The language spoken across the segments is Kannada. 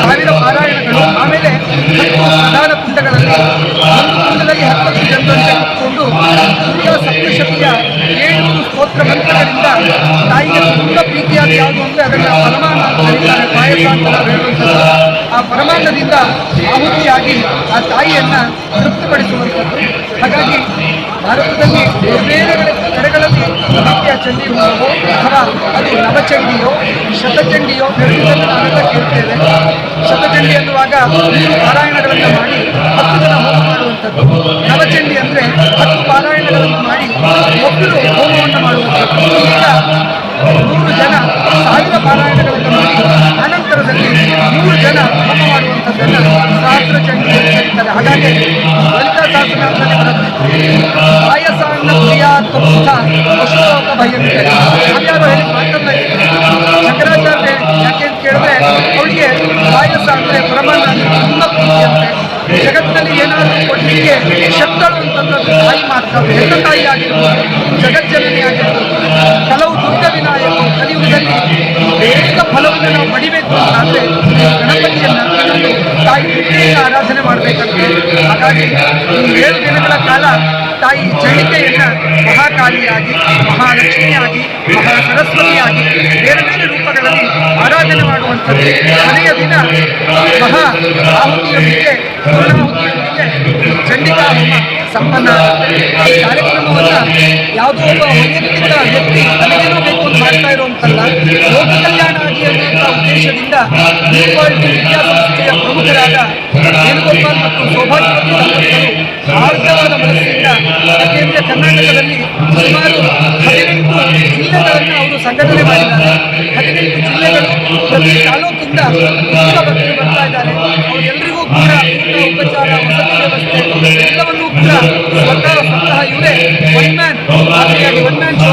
ಸಾವಿರ ಪಾರಾಯಣಗಳು, ಆಮೇಲೆ ಪ್ರಧಾನ ಕುಂಡಗಳಲ್ಲಿ ಒಂದು ಕುಂಡದಲ್ಲಿ 10 ಜನರಂತೆ ಕೂತ್ಕೊಂಡು ಸಪ್ತಶತಿಯ 700 ಸ್ತೋತ್ರ ಮಂತ್ರಗಳಿಂದ ತಾಯಿಗೆ ತುಂಬ ಪ್ರೀತಿಯಾದ ಯಾವುದು ಅಂದರೆ ಅದನ್ನು ಪರಮಾನ್ನ ಅಂತ ಕರೀತಾರೆ, ಪಾಯಸ ಅಂತ ಹೇಳುವಂಥದ್ದು. ಆ ಪರಮಾನ್ನದಿಂದ ಆಹುತಿಯಾಗಿ ಆ ತಾಯಿಯನ್ನು ತೃಪ್ತಿಪಡಿಸುವಂಥದ್ದು. ಹಾಗಾಗಿ ಭಾರತದಲ್ಲಿ ಬೇರೆ ಕಡೆಗಳಲ್ಲಿ ನಿತ್ಯ ಚಂಡಿ ಹೋಮವೋ ಅಥವಾ ಅದು ನವಚಂಡಿಯೋ ಶತಚಂಡಿಯೋ ಎರಡನ್ನು ನಾವೆಲ್ಲ ಕೇಳ್ತೇವೆ. ಶತಚಂಡಿ ಅನ್ನುವಾಗ 3 ಪಾರಾಯಣಗಳನ್ನು ಮಾಡಿ 10 ಜನ ಹೋಮ ಮಾಡುವಂಥದ್ದು. ನವಚಂಡಿ ಅಂದರೆ 10 ಪಾರಾಯಣಗಳನ್ನು ಮಾಡಿ ಒಬ್ಬರು ಹೋಮವನ್ನು ಮಾಡುವಂಥದ್ದು. ಈಗ 100 ಜನ 1000 ಪಾರಾಯಣಗಳನ್ನು ಮಾಡಿ ಅನಂತರದಲ್ಲಿ 100 ಜನ ಹೋಮ ಮಾಡುವಂಥದ್ದನ್ನು ಸಹಸ್ರ ಚಂಡಿ ಅಂತ ಕರೀತಾರೆ. ಹಾಗಾಗಿ ಲಲಿತಾ ಸಹಸ್ರನಾಮದಲ್ಲಿ ಬರುತ್ತೆ, ಪಾಯಸಾನ್ನ ಪ್ರಿಯಾತ್ಮಕ ಅಶೋಕ ಭಯಂಕರ. ನಾವ್ಯಾರು ಹೇಳಿ ಮಾತನ್ನ ಶಂಕರಾಚಾರ್ಯ ಯಾಕೆ ಅಂತ ಕೇಳಿದ್ರೆ ಅವಳಿಗೆ ಪಾಯಸ ಅಂದರೆ ಪರಮಾನ್ನ ತುಂಬ ಪ್ರೀತಿ ಅಂತೆ. ಜಗತ್ತಿನಲ್ಲಿ ಏನಾದರೂ ಕೊಡಲಿಕ್ಕೆ ಶಬ್ದಗಳು ಅಂತಂದ್ರೆ ತಾಯಿ ಮಾತ್ರ. ಹೆಣ್ಣ ತಾಯಿ ಆಗಿರ್ಬೋದು, ಜಗಜ್ಜನನಿ ಆಗಿರ್ಬೋದು. ಕೆಲವು ದುರ್ಗ ವಿನಾಯಕ ಕಲಿಯುಗದಲ್ಲಿ ಬೇಗ ಫಲವನ್ನು ನಾವು ಪಡಿಬೇಕು ಅಂದರೆ ಗಣಪತಿಯನ್ನು ತಾಯಿ ದುರ್ಗೆಯನ್ನು ಆರಾಧನೆ ಮಾಡಬೇಕಂತೆ. ಹಾಗಾಗಿ 7 ದಿನಗಳ ಕಾಲ ತಾಯಿ ಚಂಡಿಕೆಯನ್ನು ಮಹಾಕಾಳಿಯಾಗಿ, ಮಹಾಲಕ್ಷ್ಮಿಯಾಗಿ, ಮಹಾಸರಸ್ವತಿಯಾಗಿ ಬೇರೆ ಬೇರೆ ರೂಪಗಳಲ್ಲಿ ಆರಾಧನೆ ಮಾಡುವಂಥದ್ದು. ಕೊನೆಯ ದಿನ ಮಹಾ ಆಹುತಿಯೊಂದಿಗೆ ಪೂರ್ಣಾಹುತಿಯೊಂದಿಗೆ ಚಂಡಿಕಾ ಹೋಮ ಸಂಪನ್ನ. ಈ ಕಾರ್ಯಕ್ರಮವನ್ನು ಯಾವುದೋ ಒಬ್ಬ ವೈಯಕ್ತಿಕ ವ್ಯಕ್ತಿ ತನಗೇನೋ ಬೇಕು ಅಂತ ಮಾಡ್ತಾ ಇರುವಂತಲ್ಲ, ಲೋಕ ಕಲ್ಯಾಣ ಆಗಿ ಅನ್ನುವಂಥ ಉದ್ದೇಶದಿಂದ ನ್ಯೂಕ್ವಾಲಿಟಿ ವಿದ್ಯಾಸಂಸ್ಥೆಯ ಪ್ರಮುಖರಾದ ವೇಣುಗೋಪಾಲ್ ಮತ್ತು ಸೌಭಾಗ್ಯವತಿ ದಂಪತಿಗಳು ಆರ್ಧವಾದ ಮನಸ್ಸಿನಿಂದ ಯಾಕೆಂದರೆ ಕರ್ನಾಟಕದಲ್ಲಿ ಸುಮಾರು 18 ಜಿಲ್ಲೆಗಳನ್ನು ಅವರು ಸಂಘಟನೆ ಮಾಡಿದ್ದಾರೆ. 18 ಜಿಲ್ಲೆಗಳು ಪ್ರತಿ ತಾಲೂಕಿಂದ ತುಂಬ ಭಕ್ತರು ಬರ್ತಾ ಇದ್ದಾರೆ. ಅವರೆಲ್ಲರಿಗೂ ಕೂಡ ಊಟ, ಉಪಚಾರ, ವಸತಿ ವ್ಯವಸ್ಥೆ ಎಲ್ಲವನ್ನೂ ಕೂಡ ಸ್ವತಃ ಇವರೇ ಒನ್ ಮ್ಯಾನ್ ಶೋ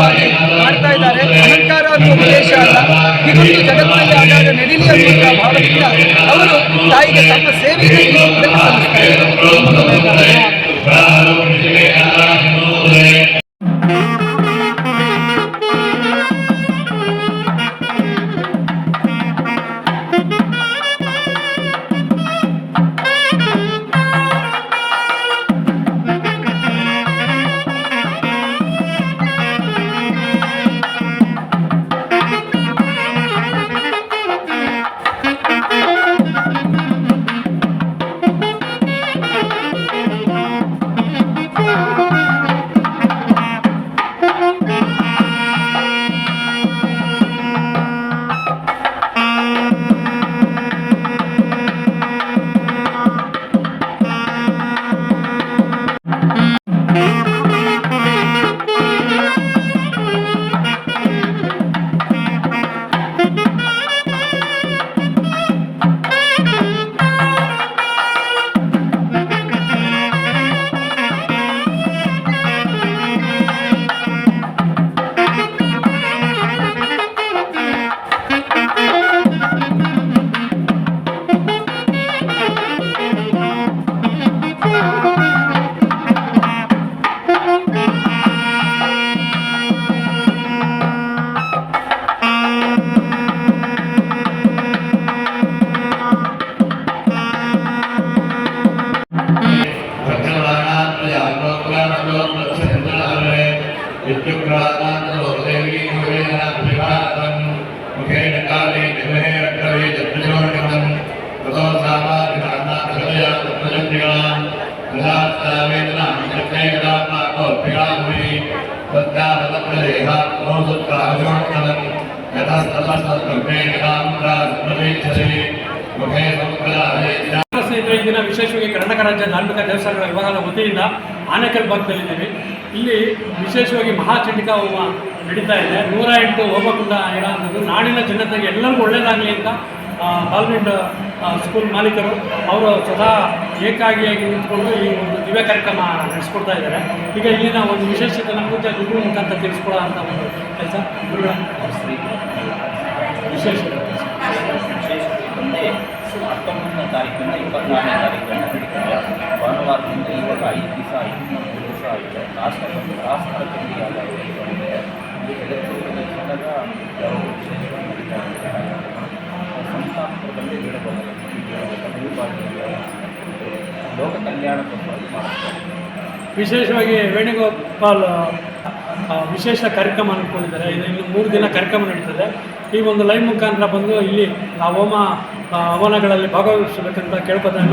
ಆಗಿ ಮಾಡ್ತಾ ಇದ್ದಾರೆ. ಅಲಂಕಾರ ಅನ್ನುವ ಉದ್ದೇಶ ಅಲ್ಲ, ಹೀಗೊಂದು ಜಗತ್ತಿನಲ್ಲಿ ಆಗಾಗ ನಡೀಲಿ ಅನ್ನುವಂಥ ಭಾವದಿಂದ ಅವರು ತಾಯಿಗೆ ತಮ್ಮ ಸೇವೆಯನ್ನು ಸಲ್ಲಿಸ್ತಾ ಇದ್ದಾರೆ. ಸ್ನೇಹಿತರೆ, ಈ ದಿನ ವಿಶೇಷವಾಗಿ ಕರ್ನಾಟಕ ರಾಜ್ಯ ಧಾರ್ಮಿಕ ದೇವಸ್ಥಾನಗಳ ವಿಭಾಗದ ವತಿಯಿಂದ ಆನೇಕಲ್ ಭಾಗದಲ್ಲಿದ್ದೀವಿ. ಇಲ್ಲಿ ವಿಶೇಷವಾಗಿ ಮಹಾಚಂಡಿಕಾ ಹೋಮ ನಡೀತಾ ಇದೆ. 108 ಹೋಮಕುಂಡ ಇರೋಂಥದ್ದು ನಾಡಿನ ಜನತೆಗೆ ಎಲ್ಲರಿಗೂ ಒಳ್ಳೆಯದಾಗಲಿ ಅಂತ ಕಾನ್ವೆಂಟ್ ಸ್ಕೂಲ್ ಮಾಲೀಕರು ಅವರು ಸ್ವತಃ ಏಕಾಗಿಯಾಗಿ ನಿಂತ್ಕೊಂಡು ಈ ಒಂದು ದಿವ್ಯ ಕಾರ್ಯಕ್ರಮ ನಡೆಸ್ಕೊಡ್ತಾ ಇದ್ದಾರೆ. ಈಗ ಇಲ್ಲಿನ ಒಂದು ವಿಶೇಷತೆ ನಮ್ಮ ಪೂಜೆ ಗುರುಗಳ ಮುಖಾಂತರ ತಿಳಿಸ್ಕೊಡೋ ಅಂತ ಒಂದು ಕೆಲಸ ಗುರುಗಳ ವಿಶೇಷತೆ. ಮುಂದೆ 19ನೇ ತಾರೀಕಿಂದ 24ನೇ ತಾರೀಕಿನ ನಡೀತದೆ. ಭಾನುವಾರದಿಂದ ಇವಾಗ 5 ದಿವಸ ಆಯಿತು, 3 ದಿವಸ ಆಯಿತು. ರಾಷ್ಟ್ರ ಕಟ್ಟಿಯಾದ ಜಗತ್ತಿನಾಗ ಸಂಸ್ಥಾಪಕರು ಬಂದೇ ಲೋಕ ಕಲ್ಯಾಣಕ್ಕೋಸ್ಕರ ಮಾಡ್ತಾರೆ. ವಿಶೇಷವಾಗಿ ವೇಣುಗೋಪಾಲ್ ವಿಶೇಷ ಕಾರ್ಯಕ್ರಮ ಅಂದ್ಕೊಂಡಿದ್ದಾರೆ. ಇದು ಇನ್ನು 3 ದಿನ ಕಾರ್ಯಕ್ರಮ ನಡೀತದೆ. ಈ ಒಂದು ಲೈವ್ ಮುಖಾಂತರ ಬಂದು ಇಲ್ಲಿ ಆ ಹೋಮ ಹವನಗಳಲ್ಲಿ ಭಾಗವಹಿಸಬೇಕಂತ ಕೇಳ್ಕೊತಾರೆ.